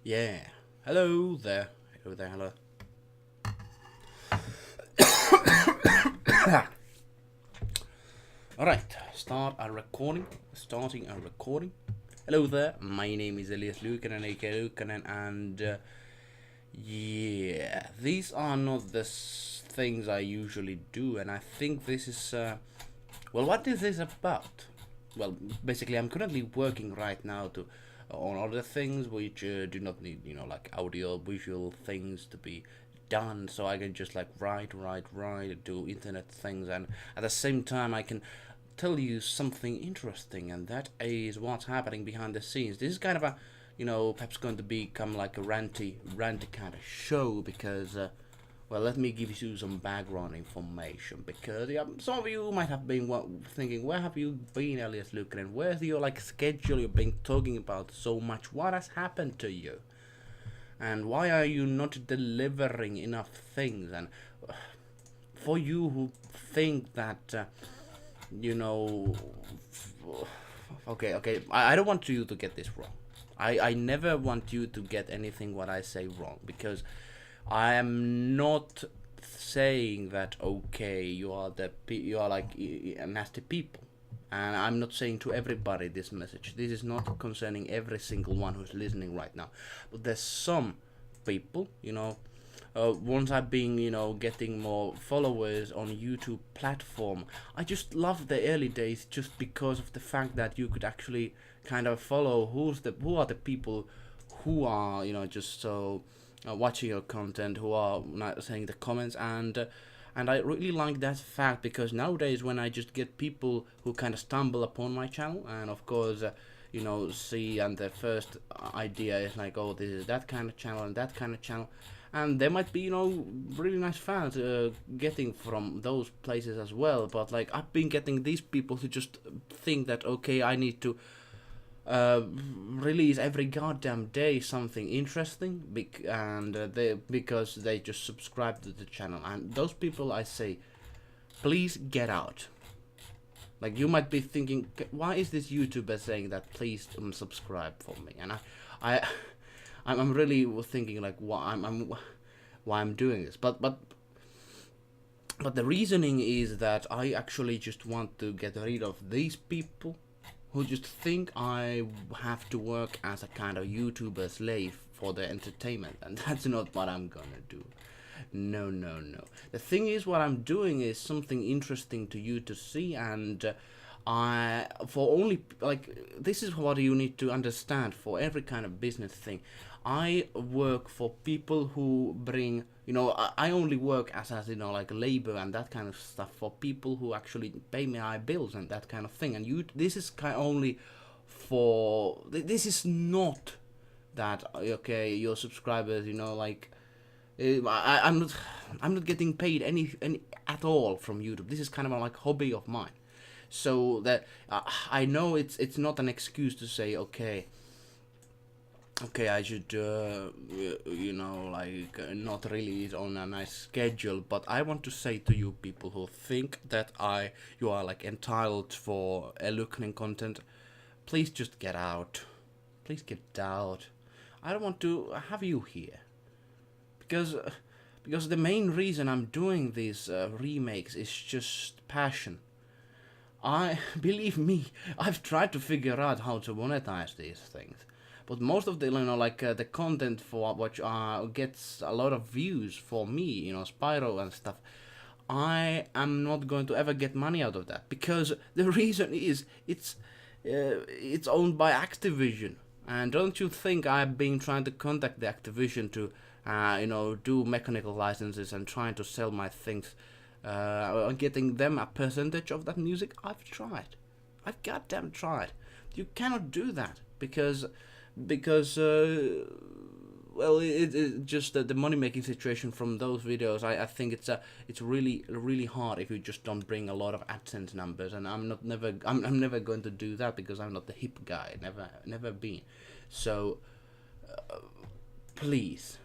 Yeah. Hello there. Hello there. Hello. All right. Start a recording. Starting a recording. Hello there. My name is eluukkanen, aka eluukkanen, and yeah, these are not the things I usually do, and I think this is well, what is this about? Well, basically, I'm currently working right now to on other things which do not need, like audio, visual things to be done. So I can just like write, do internet things, and at the same time, I can tell you something interesting, and that is what's happening behind the scenes. This is kind of a, perhaps going to become like a ranty kind of show because. Well, let me give you some background information because some of you might have been thinking, where have you been, Elias Lukanen? Where's your schedule you've been talking about so much? What has happened to you? And why are you not delivering enough things? And for you who think that, you know, okay, I don't want you to get this wrong. I never want you to get anything what I say wrong because I am not saying that okay you are like nasty people, and I'm not saying to everybody this message. This is not concerning every single one who's listening right now, but there's some people, once I've been getting more followers on YouTube platform, I just love the early days just because of the fact that you could actually kind of follow who are the people who are just so watching your content, who are not saying the comments, and I really like that fact because nowadays when I just get people who kind of stumble upon my channel and of course see, and the first idea is like, oh, this is that kind of channel and that kind of channel, and there might be really nice fans getting from those places as well, but like I've been getting these people who just think that okay, I need to release every goddamn day something interesting, because they just subscribe to the channel, and those people I say, please get out. Like you might be thinking, why is this YouTuber saying that? Please subscribe for me, and I'm really thinking like why I'm doing this, but the reasoning is that I actually just want to get rid of these people who just think I have to work as a kind of YouTuber slave for their entertainment, and that's not what I'm gonna do. No. The thing is, what I'm doing is something interesting to you to see, and this is what you need to understand for every kind of business thing. I work for people who bring, I only work as like labor and that kind of stuff for people who actually pay me my bills and that kind of thing. And this is only for, this is not that, okay, your subscribers, I'm not getting paid any at all from YouTube. This is kind of a hobby of mine. So that I know it's not an excuse to say okay, I should not release on a nice schedule, but I want to say to you people who think that you are entitled for eluukkanen content, please just get out. Please get out. I don't want to have you here because the main reason I'm doing these remakes is just passion. Believe me, I've tried to figure out how to monetize these things, but most of the the content for which gets a lot of views for me, Spyro and stuff, I am not going to ever get money out of that because the reason is it's owned by Activision, and don't you think I've been trying to contact the Activision to do mechanical licenses and trying to sell my things, getting them a percentage of that music? I've goddamn tried. You cannot do that because well, it just the money making situation from those videos. I think it's really hard if you just don't bring a lot of AdSense numbers, and I'm never going to do that because I'm not the hip guy, never been. So please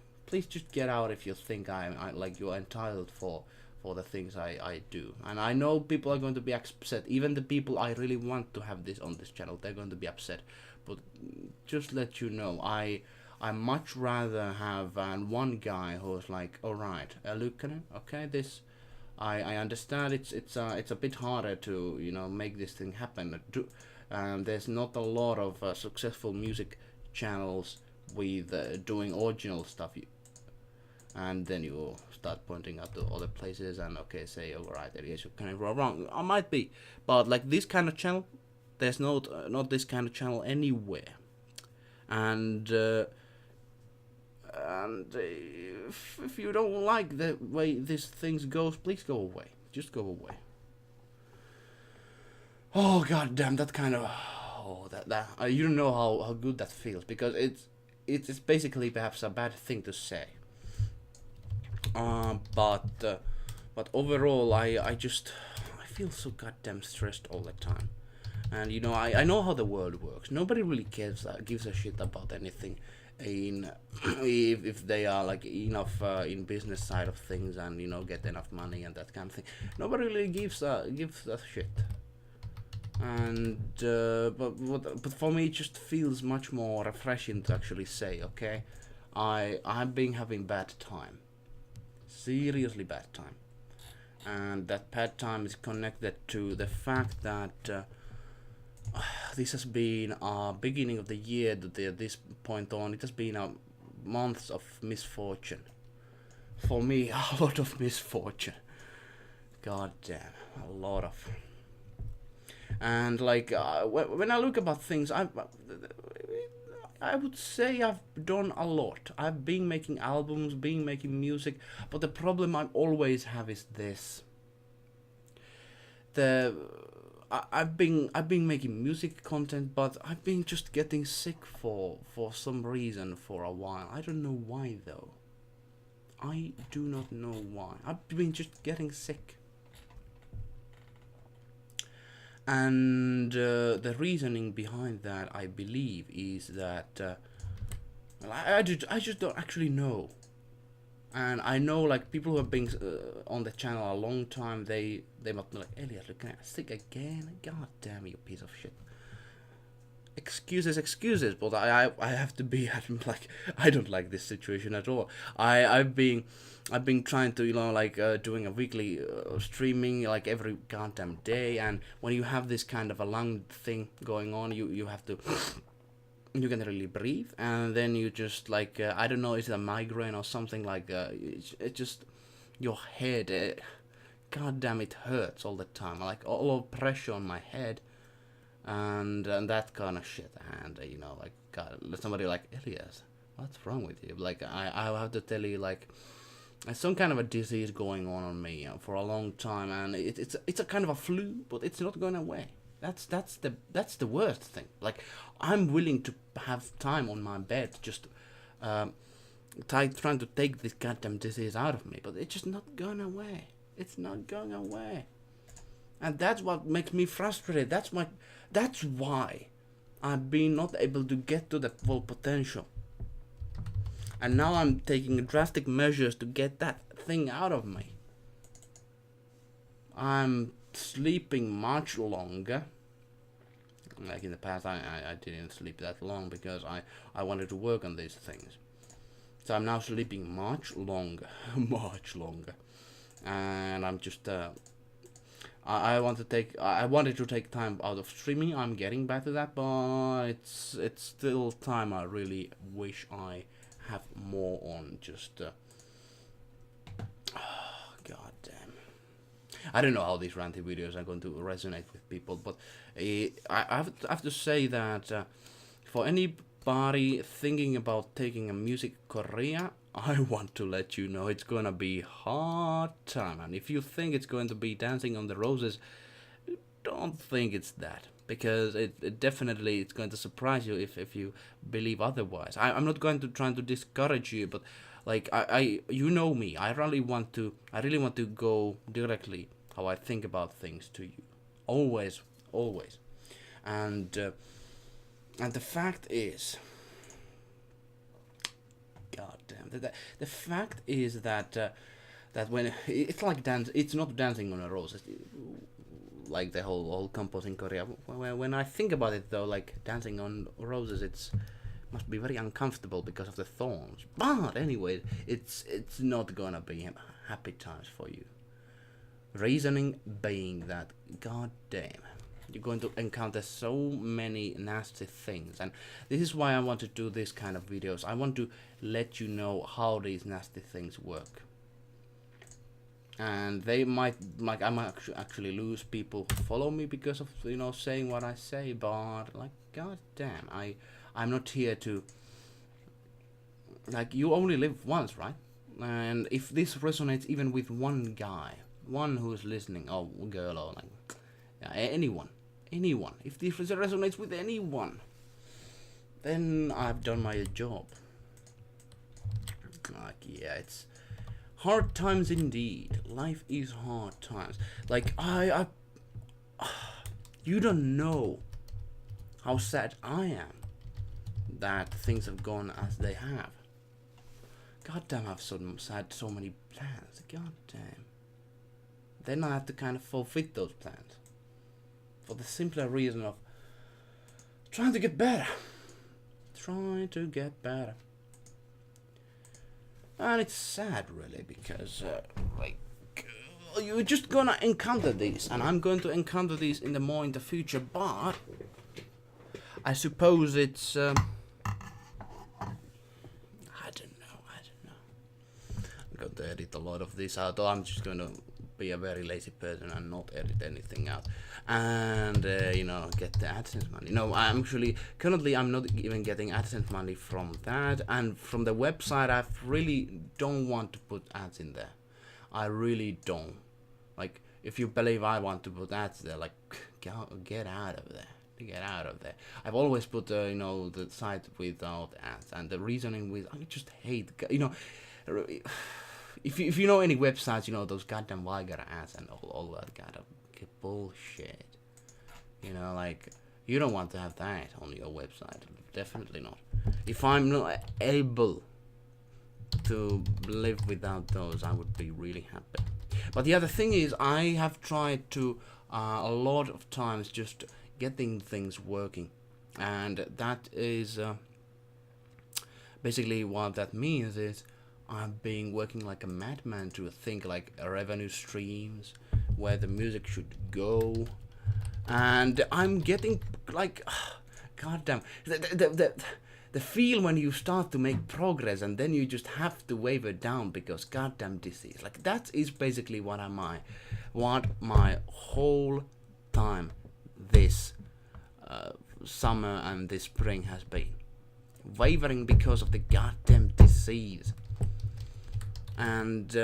just get out if you think you're entitled for the things I do. And I know people are going to be upset, even the people I really want to have this on this channel, they're going to be upset, but just let you know, I I much rather have one guy who's like, all right, eluukkanen, okay, this I understand it's a bit harder to make this thing happen. There's not a lot of successful music channels with doing original stuff, and then you start pointing out to other places and okay, say, alright, yes, you kind of wrong. I might be, but like this kind of channel, there's not this kind of channel anywhere, and if you don't like the way this things goes, please go away. Just go away. Oh god damn, that kind of that you don't know how good that feels, because it's basically perhaps a bad thing to say. But overall, I feel so goddamn stressed all the time, and I know how the world works. Nobody really gives a shit about anything, if they are like enough in business side of things and get enough money and that kind of thing. Nobody really gives a shit. And but for me, it just feels much more refreshing to actually say, okay, I've been having bad time. Seriously bad time, and that bad time is connected to the fact that this has been a beginning of the year, that at this point on it has been a months of misfortune for me. A lot of misfortune, god damn, a lot of. And like when I look about things, I would say I've done a lot. I've been making albums, been making music, but the problem I always have is this. I've been making music content, but I've been just getting sick for some reason for a while. I don't know why though. I do not know why. I've been just getting sick. And the reasoning behind that, I believe, is that I just don't actually know. And I know, like, people who have been on the channel a long time, they must be like, Elias, look, sick again? God damn you, piece of shit. Excuses, but I have to be, like, I don't like this situation at all. I've been trying to, like, doing a weekly streaming, like, every goddamn day, and when you have this kind of a lung thing going on, you have to, you can really breathe, and then you just, like, I don't know, is it a migraine or something, like, it just, your head, goddamn, it hurts all the time, like, all of pressure on my head, and that kind of shit, and like, God, somebody like, Elias, what's wrong with you? Like, I have to tell you, like, there's some kind of a disease going on me for a long time, and it's a kind of a flu, but it's not going away. That's the worst thing. Like, I'm willing to have time on my bed, just trying to take this goddamn disease out of me, but it's just not going away. It's not going away, and that's what makes me frustrated. That's why I've been not able to get to the full potential. And now I'm taking drastic measures to get that thing out of me. I'm sleeping much longer. Like in the past, I didn't sleep that long because I wanted to work on these things. So I'm now sleeping much longer, much longer. And I'm just I wanted to take time out of streaming. I'm getting back to that, but it's still time I really wish I have more on. Just god damn, I don't know how these ranty videos are going to resonate with people, but I have to say that for anybody thinking about taking a music career, I want to let you know it's gonna be hard time. And if you think it's going to be Dancing on the Roses, don't think it's that, because it definitely, it's going to surprise you if you believe otherwise. I'm not going to try to discourage you, but like I you know me, I really want to go directly how I think about things to you, always. And the fact is, god damn, the fact is that that when it's like it's not Dancing on a Rose, like the whole composing career. When I think about it though, like Dancing on Roses, it's Must be very uncomfortable because of the thorns. But anyway, it's not gonna be happy times for you. Reasoning being that, god damn, you're going to encounter so many nasty things, and this is why I want to do this kind of videos. I want to let you know how these nasty things work. And they might, like, I might actually lose people who follow me because of, you know, saying what I say, but like, god damn, I'm not here to, like, you only live once, right? And if this resonates even with one guy, one who's listening, or girl, or like, yeah, anyone, if this resonates with anyone, then I've done my job. Like, yeah, it's hard times indeed. Life is hard times. Like, you don't know how sad I am that things have gone as they have. God damn, I've so many plans. God damn. Then I have to kind of fulfill those plans. For the simpler reason of trying to get better. Trying to get better. And it's sad, really, because, like, you're just gonna encounter these. And I'm going to encounter these in the future, but I suppose it's, I don't know. I'm going to edit a lot of this out, or I'm just going to be a very lazy person and not edit anything out, and you know, get the AdSense money. No, currently I'm not even getting AdSense money from that, and from the website I really don't want to put ads in there. I really don't. Like, if you believe I want to put ads there, like, get out of there. Get out of there. I've always put you know, the site without ads, and the reasoning with, I just hate, you know, if you know any websites, you know, those goddamn vulgar ads and all that kind of bullshit. You know, like, you don't want to have that on your website. Definitely not. If I'm not able to live without those, I would be really happy. But the other thing is, I have tried to a lot of times just getting things working, and that is basically what that means is I've been working like a madman to think like revenue streams, where the music should go, and I'm getting like, goddamn, the feel when you start to make progress and then you just have to waver down because goddamn disease. Like, that is basically what my whole time this summer and this spring has been. Wavering because of the goddamn disease. And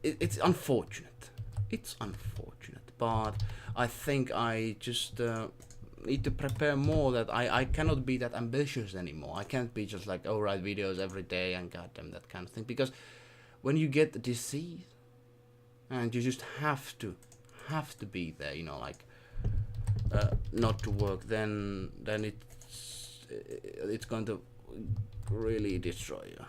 it's unfortunate. It's unfortunate. But I think I just need to prepare more, that I cannot be that ambitious anymore. I can't be just like, oh, write videos every day and goddamn that kind of thing. Because when you get the disease and you just have to be there, you know, like not to work, then it's going to really destroy you.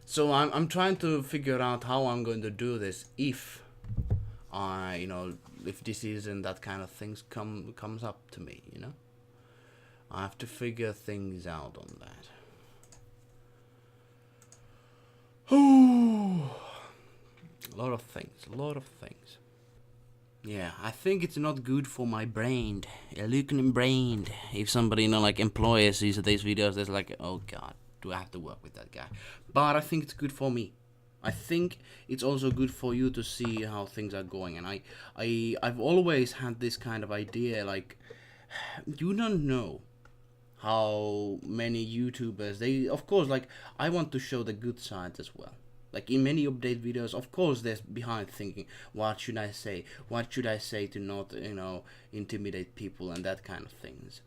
So I'm trying to figure out how I'm going to do this if I, you know, if disease and that kind of things comes up to me, you know. I have to figure things out on that. Oh, a lot of things. Yeah, I think it's not good for my brain, eluukkanen brain. If somebody, you know, like employers sees these videos, they're like, oh god, do I have to work with that guy? But I think it's good for me. I think it's also good for you to see how things are going. And I've always had this kind of idea, like, you don't know how many YouTubers, they, of course, like, I want to show the good sides as well. Like, in many update videos, of course, there's behind thinking, what should I say? What should I say to not, you know, intimidate people and that kind of things.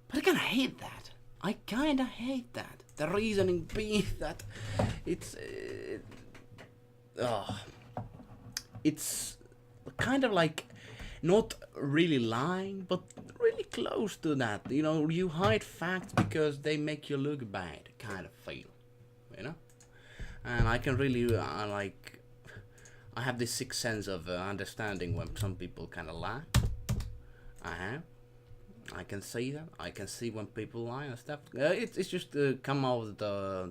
But I kind of hate that. I kind of hate that. The reasoning being that it's kind of like not really lying, but really close to that. You know, you hide facts because they make you look bad, kind of feel, you know. And I can really like, I have this sixth sense of understanding when some people kind of lie. I have. I can see that. I can see when people lie and stuff. It's just come out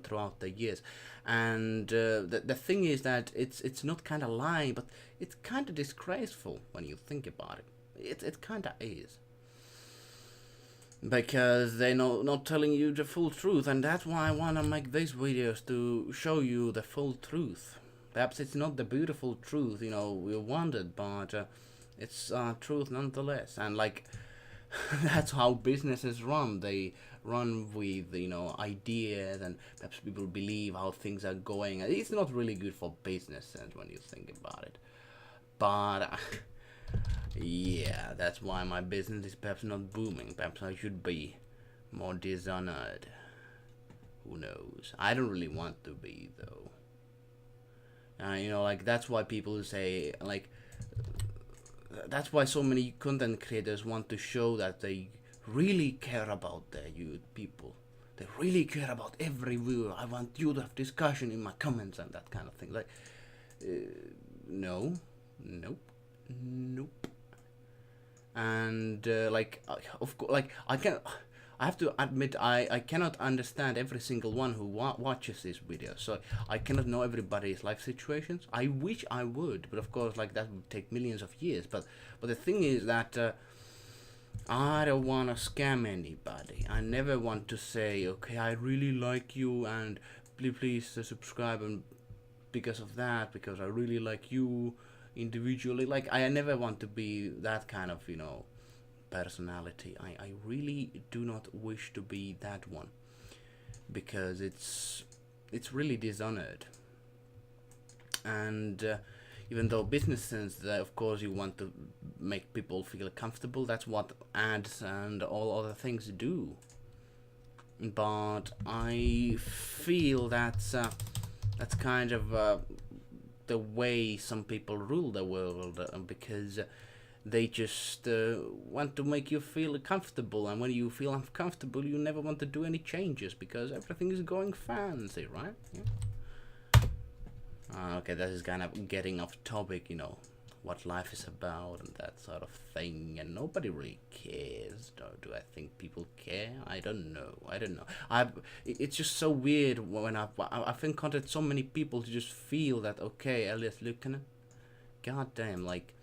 throughout the years, and the thing is that it's not kind of lying, but it's kind of disgraceful when you think about it. It kind of is, because they're not telling you the full truth, and that's why I wanna make these videos, to show you the full truth. Perhaps it's not the beautiful truth we wanted, but it's truth nonetheless, and like. That's how businesses run. They run with ideas, and perhaps people believe how things are going. It's not really good for businesses when you think about it. But yeah, that's why my business is perhaps not booming. Perhaps I should be more dishonored. Who knows? I don't really want to be though. Like that's why people say like. That's why so many content creators want to show that they really care about their youth people. They really care about every viewer. I want you to have discussion in my comments and that kind of thing. Like, no, nope, nope. And of course, like I have to admit, I cannot understand every single one who watches this video, so I cannot know everybody's life situations. I wish I would, but of course, like that would take millions of years. But the thing is that I don't want to scam anybody. I never want to say, okay, I really like you, and please subscribe, and because of that, because I really like you individually. Like I never want to be that kind of personality. I really do not wish to be that one, because it's really dishonored. And even though business sense, of course you want to make people feel comfortable, that's what ads and all other things do. But I feel that's kind of the way some people rule the world, because they just want to make you feel comfortable, and when you feel uncomfortable, you never want to do any changes because everything is going fancy, right? Yeah. Okay, this is kind of getting off topic, what life is about and that sort of thing, and nobody really cares. Do I think people care? I don't know. It's just so weird when I've encountered so many people to just feel that, okay, eluukkanen, goddamn, like.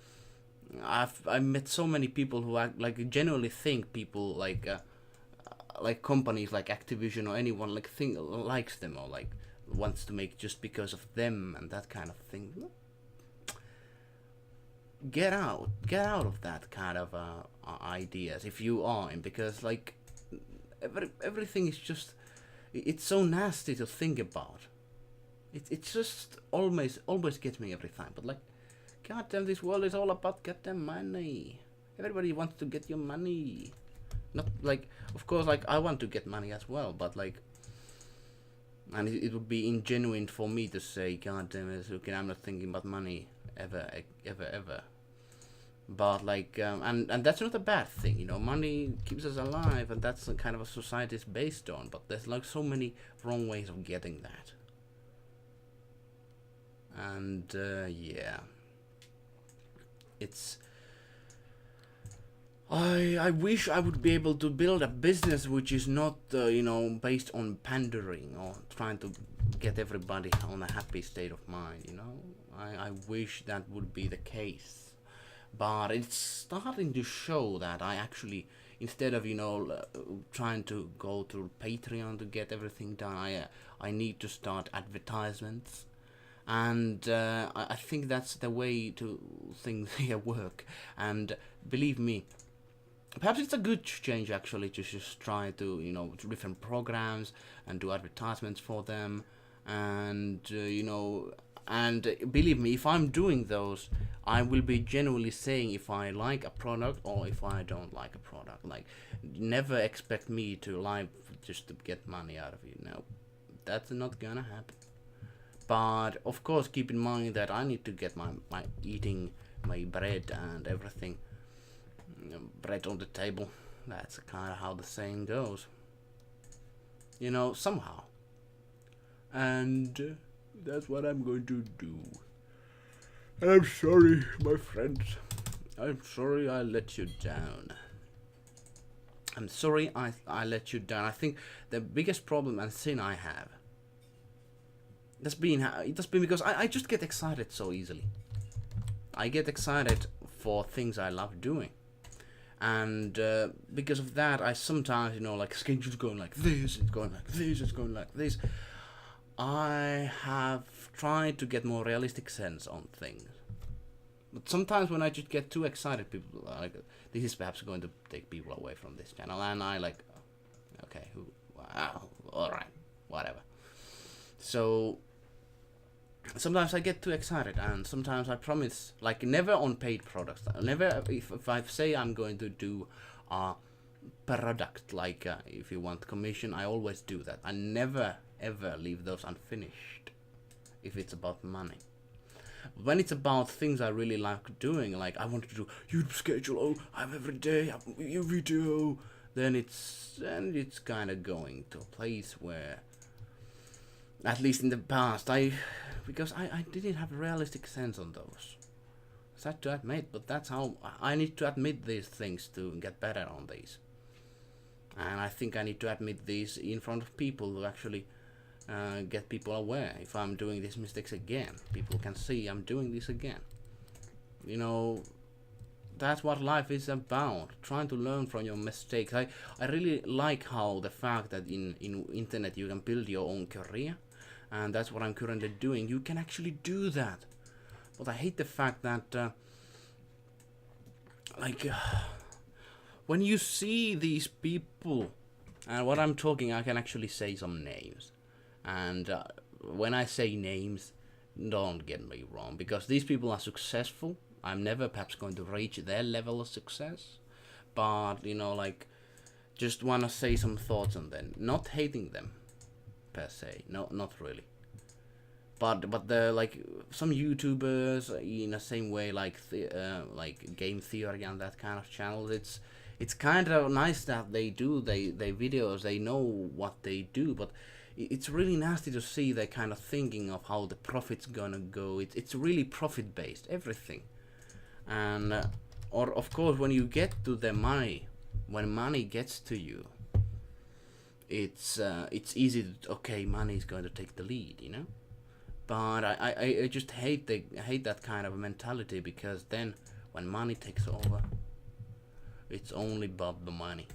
I met so many people who genuinely think people like companies like Activision or anyone likes them, or like wants to make just because of them and that kind of thing. Get out of that kind of ideas if you are in, because like everything is just, it's so nasty to think about. It's just always gets me every time, but like. God damn, this world is all about goddamn money. Everybody wants to get your money. Not like, of course, like I want to get money as well, but like, and it would be ingenuine for me to say, God damn it, okay, I'm not thinking about money ever. But like, and that's not a bad thing, money keeps us alive, and that's the kind of a society is based on. But there's like so many wrong ways of getting that. And yeah. It's I wish I would be able to build a business which is not based on pandering or trying to get everybody on a happy state of mind. I wish that would be the case, but it's starting to show that I actually, instead of trying to go to Patreon to get everything done, I need to start advertisements. And I think that's the way to things here work. And believe me, perhaps it's a good change actually to just try to different programs and do advertisements for them. And and believe me, if I'm doing those, I will be genuinely saying if I like a product or if I don't like a product. Like, never expect me to lie just to get money out of you. No, that's not gonna happen. But of course, keep in mind that I need to get my eating my bread and everything, bread on the table. That's kind of how the saying goes. Somehow. And that's what I'm going to do. I'm sorry, my friends. I'm sorry I let you down. I'm sorry I let you down. I think the biggest problem and sin I have, that's been because I just get excited so easily. I get excited for things I love doing. And because of that, I sometimes, like schedule's going like this, it's going like this, it's going like this. I have tried to get more realistic sense on things. But sometimes when I just get too excited, people are like, this is perhaps going to take people away from this channel. And I like, okay, wow, alright, whatever. So sometimes I get too excited, and sometimes I promise, like never on paid products. Never, if I say I'm going to do a product, like if you want commission, I always do that. I never ever leave those unfinished if it's about money. When it's about things I really like doing, like I want to do YouTube schedule, oh, I have every day, I have a video, then it's kind of going to a place where, at least in the past, because I didn't have a realistic sense on those. Sad to admit, but that's how I need to admit these things to get better on these. And I think I need to admit these in front of people to actually get people aware. If I'm doing these mistakes again, people can see I'm doing this again. That's what life is about, trying to learn from your mistakes. I really like how the fact that in internet you can build your own career, and that's what I'm currently doing. You can actually do that. But I hate the fact that when you see these people, and what I'm talking, I can actually say some names. And when I say names, don't get me wrong, because these people are successful. I'm never perhaps going to reach their level of success, but just want to say some thoughts on them. Not hating them per se, no, not really. But the some YouTubers in the same way, like Game Theory and that kind of channels, it's kind of nice that they do they videos, they know what they do, but it's really nasty to see that kind of thinking of how the profit's gonna go. It's really profit based, everything. And or of course when you get to the money, when money gets to you, it's easy to, okay, money is going to take the lead, but I just hate that kind of mentality, because then when money takes over, it's only about the money.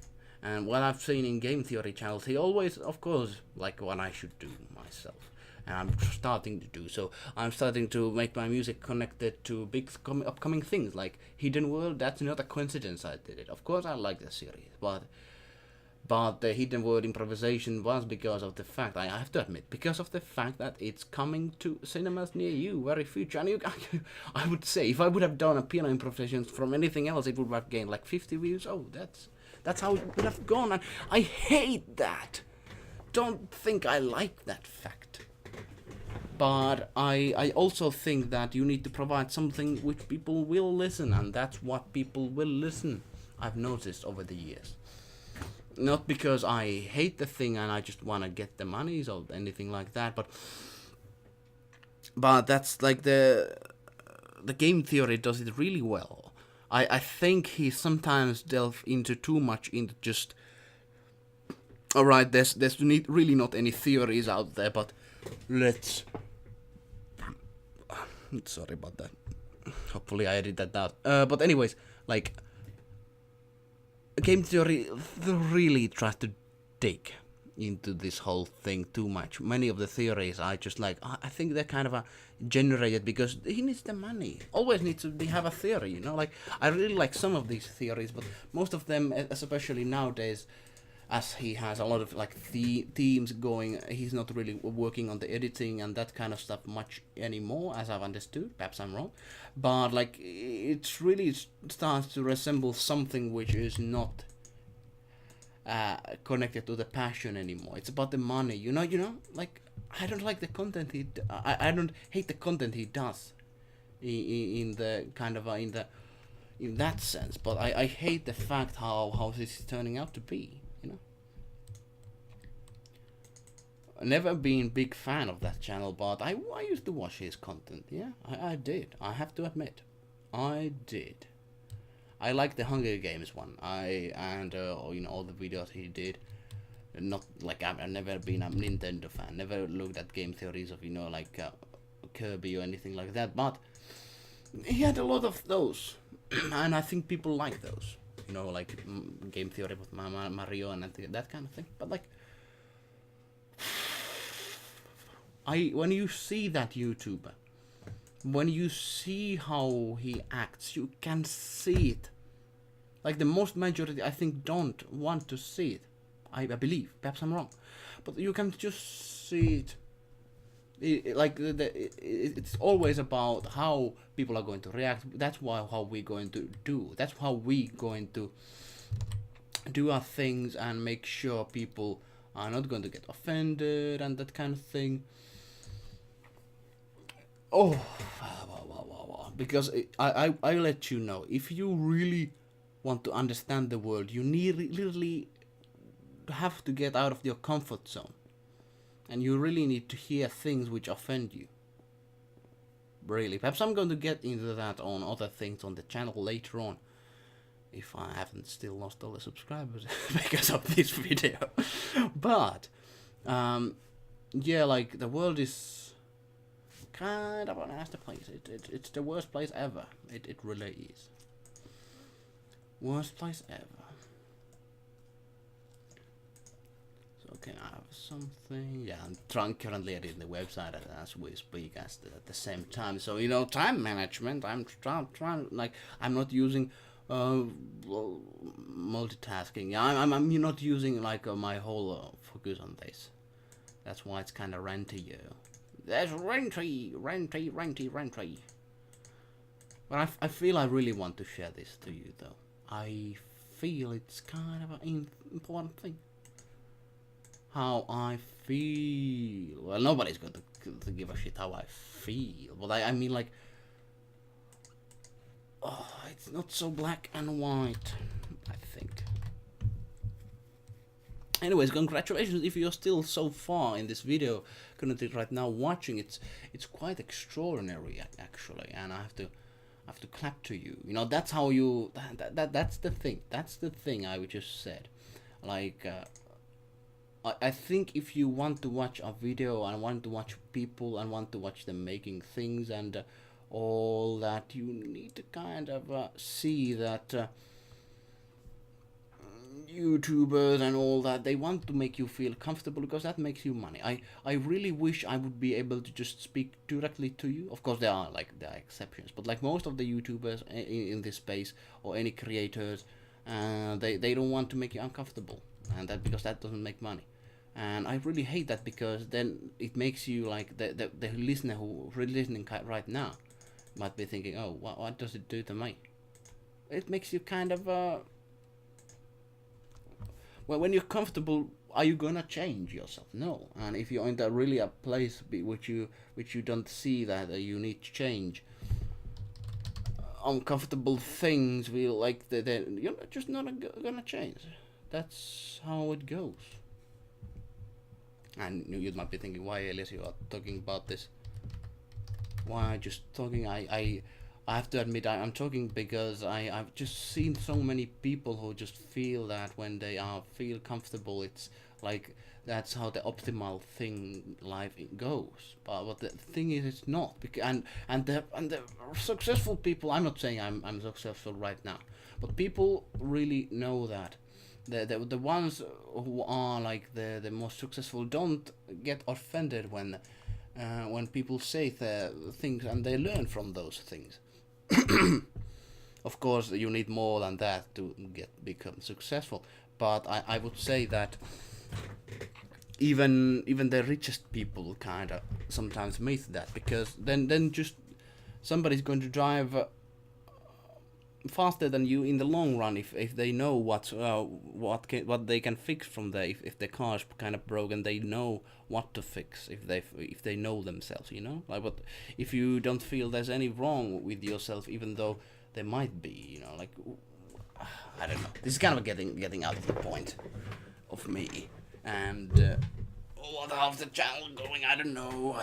And what I've seen in Game Theory channels, he always, of course, like what I should do myself. And I'm starting to do so. I'm starting to make my music connected to big upcoming things, like Hidden World. That's not a coincidence I did it. Of course I like the series, but the Hidden World improvisation was because of the fact, I have to admit, because of the fact that it's coming to cinemas near you very future. And I would say, if I would have done a piano improvisation from anything else, it would have gained like 50 views. Oh, that's how it would have gone, and I hate that. Don't think I like that fact. But I also think that you need to provide something which people will listen, and that's what people will listen, I've noticed over the years. Not because I hate the thing and I just want to get the monies or anything like that, but that's like the Game Theory does it really well. I think he sometimes delve into too much into just, alright, there's really not any theories out there, but let's, sorry about that, hopefully I edit that out, but anyways, Game Theory really tries to dig into this whole thing too much. Many of the theories I just I think they're kind of generated because he needs the money. Always needs to have a theory, I really like some of these theories, but most of them, especially nowadays, as he has a lot of themes going, he's not really working on the editing and that kind of stuff much anymore, as I've understood. Perhaps I'm wrong, but it's really starts to resemble something which is not connected to the passion anymore. It's about the money, I don't like the content I don't hate the content he does in the kind of in that sense, but I hate the fact how this is turning out to be. Never been big fan of that channel, but I used to watch his content. Yeah, I did. I have to admit, I did. I like the Hunger Games one. All the videos he did. Not like I've never been a Nintendo fan. Never looked at game theories of like Kirby or anything like that. But he had a lot of those, and I think people like those. Like game theory with Mario and that kind of thing. But like, when you see that YouTuber, when you see how he acts, you can see it. Like the most majority, I think, don't want to see it. I believe. Perhaps I'm wrong, but you can just see it. It's always about how people are going to react. That's how we're going to do. That's how we're going to do our things and make sure people are not going to get offended and that kind of thing. Oh, because I let you know, if you really want to understand the world, you literally have to get out of your comfort zone. And you really need to hear things which offend you. Really. Perhaps I'm going to get into that on other things on the channel later on. If I haven't still lost all the subscribers because of this video. But, yeah, like, the world is kind of a nasty place. It's the worst place ever. It really is. Worst place ever. Okay, I have something. Yeah, I'm currently editing the website as we speak at the same time. So time management. I'm trying like I'm not using multitasking. Yeah, I'm not using like my whole focus on this. That's why it's kind of ranty. There's ranty. But I feel I really want to share this to you though. I feel it's kind of an important thing. How I feel. Well, nobody's going to give a shit how I feel. But I mean, like, it's not so black and white, I think. Anyways, congratulations if you're still so far in this video, currently right now watching. It's quite extraordinary actually, and I have to clap to you. That's how you. That's the thing. That's the thing I just said. Like. I think if you want to watch a video and want to watch people and want to watch them making things and all that, you need to kind of see that YouTubers and all that, they want to make you feel comfortable because that makes you money. I really wish I would be able to just speak directly to you. Of course there are exceptions, but like most of the YouTubers in this space or any creators, they don't want to make you uncomfortable, and because that doesn't make money. And I really hate that, because then it makes you like the listener who really listening right now might be thinking, oh, what does it do to me? It makes you kind of well, when you're comfortable, are you gonna change yourself? No. And if you're in a place which you don't see that you need to change, uncomfortable things will you're just not gonna change. That's how it goes. And you might be thinking, why, Elias, you are talking about this? Why just talking? I have to admit, I'm talking because I've just seen so many people who just feel that when they feel comfortable, it's like that's how the optimal thing life goes. But the thing is, it's not. And the successful people. I'm not saying I'm successful right now, but people really know that. The ones who are like the most successful don't get offended when people say things, and they learn from those things. Of course, you need more than that to become successful, but I would say that even the richest people kind of sometimes miss that, because then just somebody's going to drive faster than you in the long run if they know what they can fix from there. If the car's kind of broken, they know what to fix if they know themselves, like. But if you don't feel there's any wrong with yourself, even though there might be, like, I don't know, this is kind of getting out of the point of me, and what half the channel going, I don't know,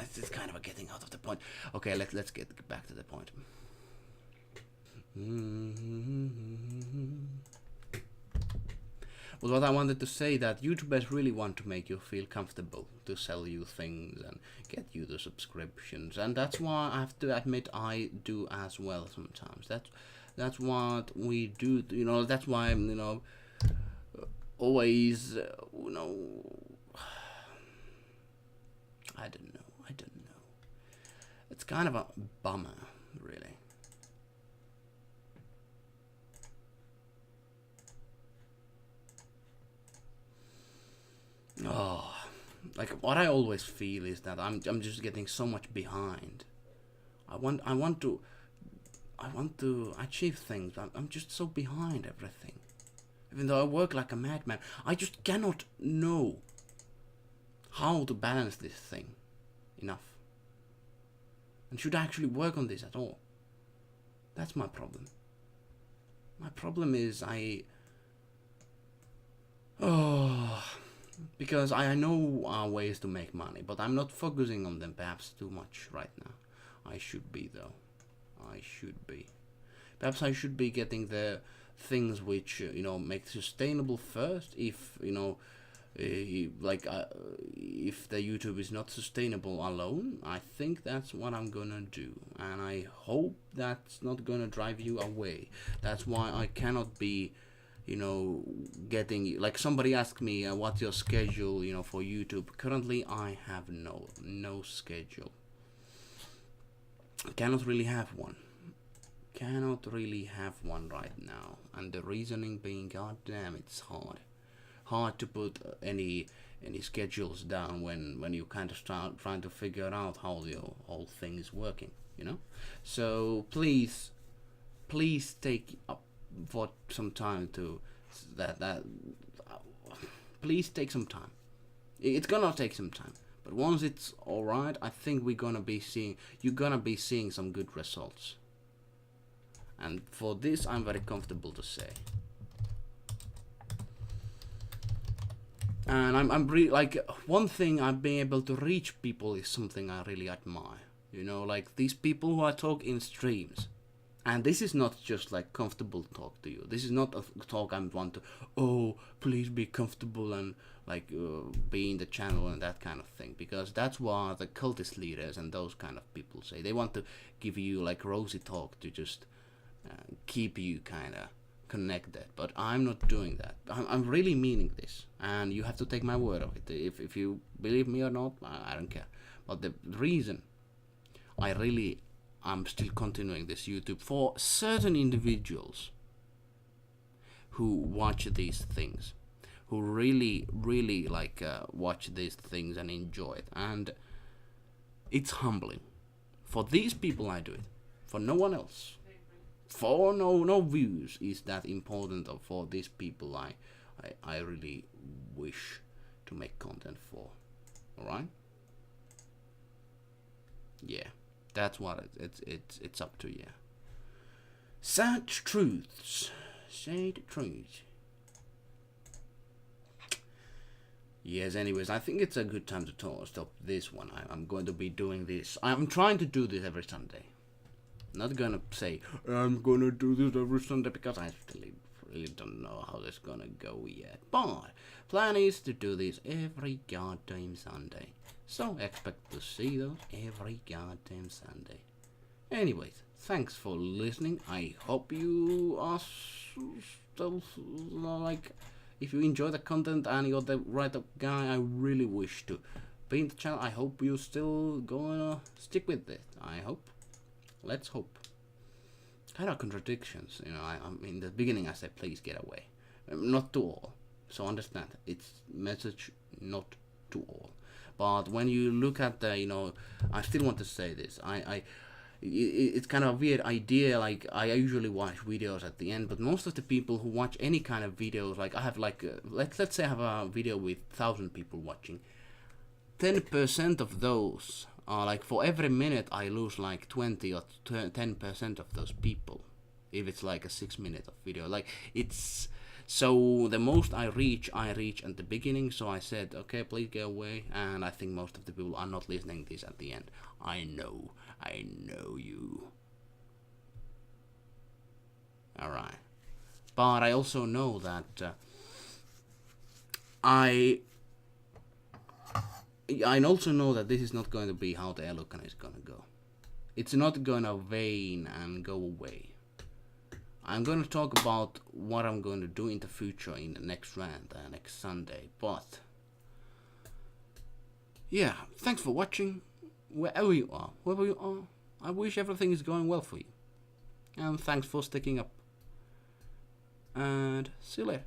it's kind of getting out of the point. Okay, let's get back to the point. But what I wanted to say that YouTubers really want to make you feel comfortable to sell you things and get you the subscriptions, and that's why I have to admit I do as well sometimes. That's what we do. You know, that's why I'm, you know, always you know, I don't know. It's kind of a bummer, really. Oh, like what I always feel is that I'm just getting so much behind. I want to achieve things. I'm just so behind everything. Even though I work like a madman, I just cannot know how to balance this thing enough. And should I actually work on this at all? That's my problem. My problem is because I know ways to make money, but I'm not focusing on them perhaps too much right now. I should be though. I should be. Perhaps I should be getting the things which you know make sustainable first. If you know, if the YouTube is not sustainable alone, I think that's what I'm gonna do, and I hope that's not gonna drive you away. That's why I cannot be, you know, getting like somebody asked me what's your schedule, you know, for YouTube. Currently I have no schedule. Cannot really have one right now, and the reasoning being, god damn, it's hard to put any schedules down when you kind of start trying to figure out how the whole thing is working, you know. So please take up for some time to please take some time. It's gonna take some time, but once it's all right, I think you're gonna be seeing some good results. And for this, I'm very comfortable to say. And I'm really like, one thing I've been able to reach people is something I really admire. You know, like these people who I talk in streams. And this is not just like comfortable talk to you. This is not a talk I want to, oh, please be comfortable and like be in the channel and that kind of thing. Because that's what the cultist leaders and those kind of people say. They want to give you like rosy talk to just keep you kind of connected. But I'm not doing that. I'm really meaning this. And you have to take my word of it. If you believe me or not, I don't care. But the reason I'm still continuing this YouTube for certain individuals who watch these things, who really like watch these things and enjoy it, and it's humbling. For these people I do it, for no one else. For no views is that important. For these people I really wish to make content for. All right? Yeah. That's what it's up to you. Such truths. Say the truth. Yes, anyways, I think it's a good time to stop this one. I'm going to be doing this. I'm trying to do this every Sunday. Not gonna say, I'm gonna do this every Sunday, because I still really don't know how this gonna go yet. But plan is to do this every goddamn Sunday. So expect to see those every goddamn Sunday. Anyways, thanks for listening. I hope you are still like, if you enjoy the content and you're the right guy, I really wish to be in the channel. I hope you still gonna stick with it. I hope. Let's hope. Kind of contradictions, you know. I'm in the beginning I said please get away. Not to all. So understand, it's message not to all. But when you look at the, you know, I still want to say this. It's kind of a weird idea. Like I usually watch videos at the end, but most of the people who watch any kind of videos, like I have like let's say I have a video with 1,000 people watching. 10% of those are like, for every minute I lose like 20 or 10% of those people. If it's like a 6 minute of video, like it's. So the most I reach at the beginning. So I said, okay, please go away. And I think most of the people are not listening to this at the end. I know you. Alright. But I also know that I also know that this is not going to be how the eluukkanen is going to go. It's not going to wane and go away. I'm going to talk about what I'm going to do in the future in the next rant next Sunday. But yeah, thanks for watching. Wherever you are, whoever you are, I wish everything is going well for you. And thanks for sticking up. And see you later.